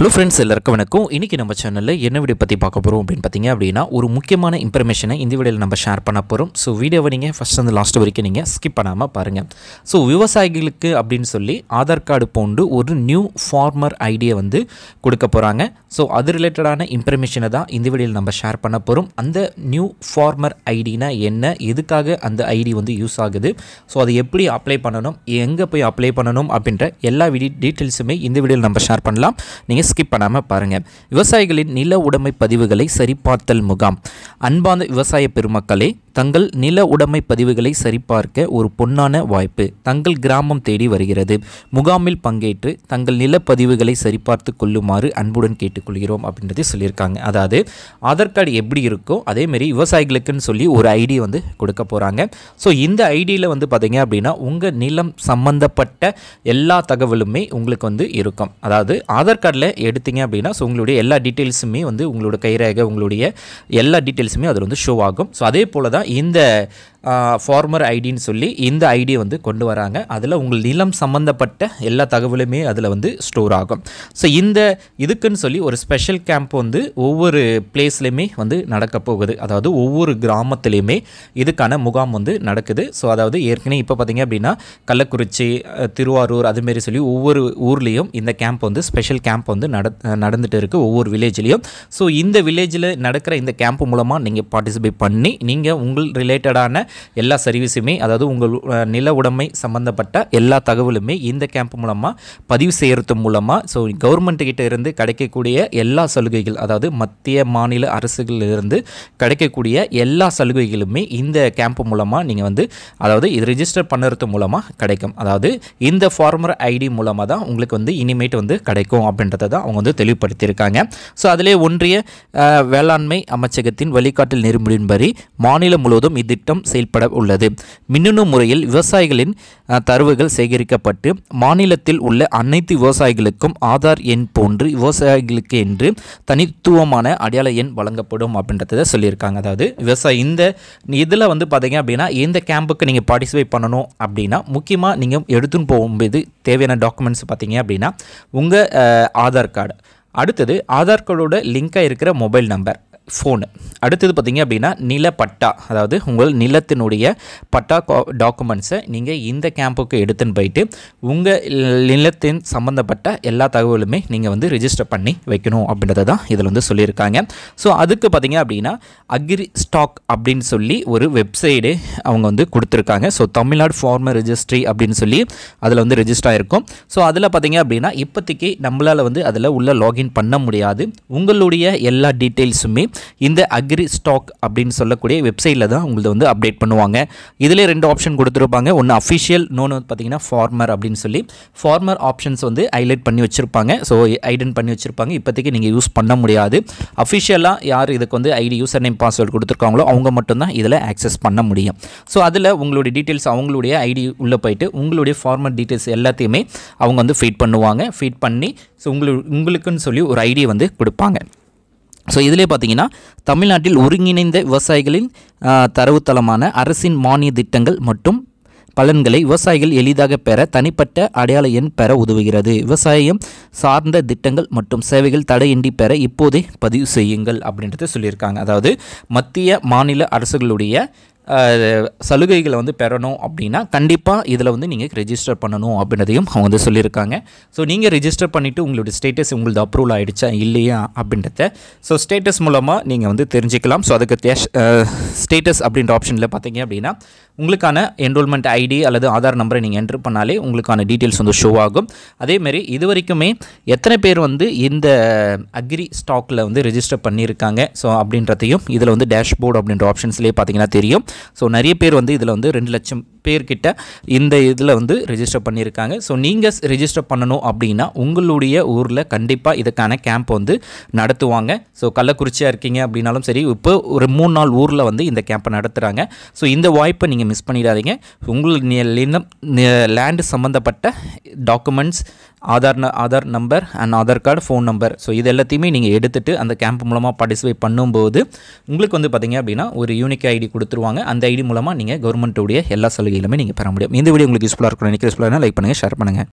Hello friends, எல்லாருக்கும் வணக்கம். இன்றைக்கி நம்ம சேனலில் என்ன வீடியோ பற்றி பார்க்க போகிறோம் அப்படின்னு பார்த்தீங்க அப்படின்னா, ஒரு முக்கியமான இன்ஃபர்மேஷனை இந்த வீடியோவில் நம்ம ஷேர் பண்ண போகிறோம். ஸோ வீடியோவை நீங்கள் ஃபஸ்ட் வந்து லாஸ்ட் வரைக்கும் நீங்கள் ஸ்கிப் பண்ணாமல் பாருங்கள். ஸோ விவசாயிகளுக்கு அப்படின்னு சொல்லி ஆதார் கார்டு போன்று ஒரு நியூ ஃபார்மர் ஐடியை வந்து கொடுக்க போகிறாங்க. ஸோ அது ரிலேட்டடான இன்ஃபர்மேஷனை தான் இந்த வீடியோவில் நம்ம ஷேர் பண்ண போகிறோம். அந்த நியூ ஃபார்மர் ஐடினா என்ன, எதுக்காக அந்த ஐடி வந்து யூஸ் ஆகுது, ஸோ அதை எப்படி அப்ளை பண்ணணும், எங்கே போய் அப்ளை பண்ணணும் அப்படின்ற எல்லா டீட்டெயில்ஸுமே இந்த வீடியோவில் நம்ம ஷேர் பண்ணலாம். நீங்கள் ஸ்கிப் பண்ணாமல் பாருங்கள். விவசாயிகளின் நில உடைமை பதிவுகளை சரிபார்த்தல் முகாம். அன்பான விவசாய பெருமக்களே, தங்கள் நில உடைமை பதிவுகளை சரிபார்க்க ஒரு பொன்னான வாய்ப்பு தங்கள் கிராமம் தேடி வருகிறது. முகாமில் பங்கேற்று தங்கள் நில பதிவுகளை சரிபார்த்து கொள்ளுமாறு அன்புடன் கேட்டுக்கொள்கிறோம் அப்படின்றதை சொல்லியிருக்காங்க. அதாவது ஆதார் கார்டு எப்படி இருக்கோ அதேமாரி விவசாயிகளுக்குன்னு சொல்லி ஒரு ஐடி வந்து கொடுக்க போகிறாங்க. ஸோ இந்த ஐடியில் வந்து பார்த்தீங்க அப்படின்னா உங்கள் நிலம் சம்பந்தப்பட்ட எல்லா தகவலுமே உங்களுக்கு வந்து இருக்கும். அதாவது ஆதார் கார்டில் எடுத்தீங்க அப்படின்னா ஸோ உங்களுடைய எல்லா டீட்டெயில்ஸுமே வந்து உங்களோட கைரேகை, உங்களுடைய எல்லா டீட்டெயில்ஸுமே அதில் வந்து ஷோ ஆகும். ஸோ அதே போல் தான் இந்த ஃபார்மர் ஐடின்னு சொல்லி இந்த ஐடியை வந்து கொண்டு வராங்க. அதில் உங்கள் நிலம் சம்மந்தப்பட்ட எல்லா தகவலுமே அதில் வந்து ஸ்டோர் ஆகும். ஸோ இந்த இதுக்குன்னு சொல்லி ஒரு ஸ்பெஷல் கேம்ப் வந்து ஒவ்வொரு பிளேஸ்லையுமே வந்து நடக்க போகுது. அதாவது ஒவ்வொரு கிராமத்துலேயுமே இதுக்கான முகாம் வந்து நடக்குது. ஸோ அதாவது ஏற்கனவே இப்போ பார்த்தீங்க அப்படின்னா கள்ளக்குறிச்சி, திருவாரூர் அதுமாரி சொல்லி ஒவ்வொரு ஊர்லேயும் இந்த கேம்ப் வந்து ஸ்பெஷல் கேம்ப் வந்து நடந்துட்டு இருக்குது ஒவ்வொரு வில்லேஜ்லேயும். ஸோ இந்த வில்லேஜில் நடக்கிற இந்த கேம்ப் மூலமாக நீங்கள் பார்ட்டிசிபேட் பண்ணி நீங்கள் உங்கள் ரிலேட்டடான எல்லா சர்வீஸுமே, அதாவது உங்கள் நில உடைமை சம்பந்தப்பட்ட எல்லா தகவலுமே இந்த கேம்ப் மூலமாக பதிவு செய்கிறது மூலமாக ஸோ கவர்மெண்ட் கிட்ட இருந்து கிடைக்கக்கூடிய எல்லா சலுகைகள், அதாவது மத்திய மாநில அரசுகளிலிருந்து கிடைக்கக்கூடிய எல்லா சலுகைகளுமே இந்த கேம்ப் மூலமாக நீங்கள் வந்து அதாவது இது ரிஜிஸ்டர் பண்ணுறது மூலமாக கிடைக்கும். அதாவது இந்த ஃபார்மர் ஐடி மூலமாக தான் உங்களுக்கு வந்து இனிமேட் வந்து கிடைக்கும் அப்படின்றத தான் அவங்க வந்து தெளிவுபடுத்தியிருக்காங்க. ஸோ அதிலே ஒன்றிய வேளாண்மை அமைச்சகத்தின் வழிகாட்டல் நெறிமுறையின்படி மாநிலம் முழுவதும் இத்திட்டம் செயல்பட உள்ளது. மின்னணு முறையில் விவசாயிகளின் தரவுகள் சேகரிக்கப்பட்டு மாநிலத்தில் உள்ள அனைத்து விவசாயிகளுக்கும் ஆதார் எண் போன்று விவசாயிகளுக்கு என்று தனித்துவமான அடையாள எண் வழங்கப்படும் அப்படின்றத சொல்லியிருக்காங்க. அதாவது விவசாயி இந்த இதில் வந்து பார்த்தீங்க அப்படின்னா இந்த கேம்புக்கு நீங்கள் பார்ட்டிசிபேட் பண்ணணும் அப்படின்னா முக்கியமாக நீங்கள் எடுத்துன்னு போகும்போது தேவையான டாக்குமெண்ட்ஸ் பார்த்தீங்க அப்படின்னா உங்கள் ஆதார் கார்டு, அடுத்தது ஆதார் கார்டோட லிங்காக இருக்கிற மொபைல் நம்பர், ஃபோனு, அடுத்தது பார்த்திங்க அப்படின்னா நிலப்பட்டா, அதாவது உங்கள் நிலத்தினுடைய பட்டா டாக்குமெண்ட்ஸை நீங்கள் இந்த கேம்புக்கு எடுத்துன்னு போயிட்டு உங்கள் நிலத்தின் சம்மந்தப்பட்ட எல்லா தகவலுமே நீங்கள் வந்து ரிஜிஸ்டர் பண்ணி வைக்கணும் அப்படின்றத தான் இதில் வந்து சொல்லியிருக்காங்க. ஸோ அதுக்கு பார்த்திங்க அப்படின்னா அக்ரி ஸ்டாக் அப்படின்னு சொல்லி ஒரு வெப்சைடு அவங்க வந்து கொடுத்துருக்காங்க. ஸோ தமிழ்நாடு ஃபார்மர் ரெஜிஸ்ட்ரி அப்படின்னு சொல்லி அதில் வந்து ரெஜிஸ்டர் ஆகிருக்கும். ஸோ அதில் பார்த்திங்க அப்படின்னா இப்போதைக்கு நம்மளால் வந்து அதில் உள்ள லாகின் பண்ண முடியாது. உங்களுடைய எல்லா டீட்டெயில்ஸுமே இந்த அக்ரி ஸ்டாக் அப்படின்னு சொல்லக்கூடிய வெப்சைட்டில் தான் உங்களுக்கு வந்து அப்டேட் பண்ணுவாங்க. இதிலே 2 ஆப்ஷன் கொடுத்துருப்பாங்க. ஒன்று அஃபிஷியல், இன்னொன்று பார்த்தீங்கன்னா ஃபார்மர் அப்படின்னு சொல்லி ஃபார்மர் ஆப்ஷன்ஸ் வந்து ஹைலைட் பண்ணி வச்சுருப்பாங்க. ஸோ ஐடென்ட் பண்ணி வச்சுருப்பாங்க. இப்போதைக்கு நீங்கள் யூஸ் பண்ண முடியாது. அஃபிஷியலாக யார் இதுக்கு வந்து ஐடி யூசர் நேம் பாஸ்வேர்டு கொடுத்துருக்காங்களோ அவங்க மட்டும்தான் இதில் ஆக்சஸ் பண்ண முடியும். ஸோ அதில் உங்களுடைய டீட்டெயில்ஸ், அவங்களுடைய ஐடி உள்ளே போயிட்டு உங்களுடைய ஃபார்மர் டீட்டெயில்ஸ் எல்லாத்தையுமே அவங்க வந்து ஃபீட் பண்ணுவாங்க. ஃபீட் பண்ணி ஸோ உங்களுக்குன்னு சொல்லி ஒரு ஐடியை வந்து கொடுப்பாங்க. ஸோ இதிலே பார்த்தீங்கன்னா தமிழ்நாட்டில் ஒருங்கிணைந்த விவசாயிகளின் தரவுத்தளமான அரசின் மானிய திட்டங்கள் மற்றும் பலன்களை விவசாயிகள் எளிதாக பெற தனிப்பட்ட அடையாள எண் பெற உதவுகிறது. விவசாயம் சார்ந்த திட்டங்கள் மற்றும் சேவைகள் தடையின்றி பெற இப்போதே பதிவு செய்யுங்கள் அப்படின்றத சொல்லியிருக்காங்க. அதாவது மத்திய மாநில அரசுகளுடைய சலுகைகளை வந்து பெறணும் அப்படின்னா கண்டிப்பாக இதில் வந்து நீங்கள் ரெஜிஸ்டர் பண்ணணும் அப்படின்றதையும் அவங்க வந்து சொல்லியிருக்காங்க. ஸோ நீங்கள் ரெஜிஸ்டர் பண்ணிவிட்டு உங்களுடைய ஸ்டேட்டஸ் உங்களது அப்ரூவல் ஆகிடுச்சா இல்லையா அப்படின்றத ஸோ ஸ்டேட்டஸ் மூலமாக நீங்கள் வந்து தெரிஞ்சுக்கலாம். ஸோ அதுக்கு ஸ்டேட்டஸ் அப்படின்ற ஆப்ஷனில் பார்த்தீங்க அப்படின்னா உங்களுக்கான என்ரோல்மெண்ட் ஐடி அல்லது ஆதார் நம்பரை நீங்கள் என்ட்ரு பண்ணாலே உங்களுக்கான டீட்டெயில்ஸ் வந்து ஷோ ஆகும். அதேமாரி இது வரைக்குமே எத்தனை பேர் வந்து இந்த அக்ரி ஸ்டாக்கில் வந்து ரெஜிஸ்டர் பண்ணியிருக்காங்க ஸோ அப்படின்றதையும் இதில் வந்து டேஷ்போர்டு அப்படின்ற ஆப்ஷன்ஸ்லேயே பார்த்தீங்கன்னா தெரியும். ஸோ நிறைய பேர் வந்து இதில் வந்து 2 லட்சம் பேர்கிட்ட இந்த இதில் வந்து ரெஜிஸ்டர் பண்ணியிருக்காங்க. ஸோ நீங்கள் ரெஜிஸ்டர் பண்ணணும் அப்படின்னா உங்களுடைய ஊரில் கண்டிப்பாக இதுக்கான கேம்ப் வந்து நடத்துவாங்க. ஸோ கள்ளக்குறிச்சியாக இருக்கீங்க அப்படின்னாலும் சரி, இப்போ ஒரு 3 நாள் ஊரில் வந்து இந்த கேம்பை நடத்துகிறாங்க. ஸோ இந்த வாய்ப்பை நீங்கள் மிஸ் பண்ணிடாதீங்க. உங்கள் லேண்டு சம்மந்தப்பட்ட documents, Aadhaar number and Aadhaar card, phone number, so இது எல்லாத்தையுமே நீங்கள் எடுத்துகிட்டு அந்த கேம்ப் மூலமாக பார்ட்டிசிபேட் பண்ணும்போது உங்களுக்கு வந்து பார்த்திங்க அப்படின்னா ஒரு யூனிக் ஐடி கொடுத்துருவாங்க. அந்த ஐடி மூலமாக நீங்கள் கவர்மெண்ட்டுடைய எல்லா சலுகைகளுமே நீங்கள் பெற முடியும். இந்த வீடியோ உங்களுக்கு யூஸ்ஃபுல்லாக இருக்கும். எனக்கு யூஸ்ஃபுல்லாக லைக் பண்ணுங்கள், ஷேர் பண்ணுங்கள்.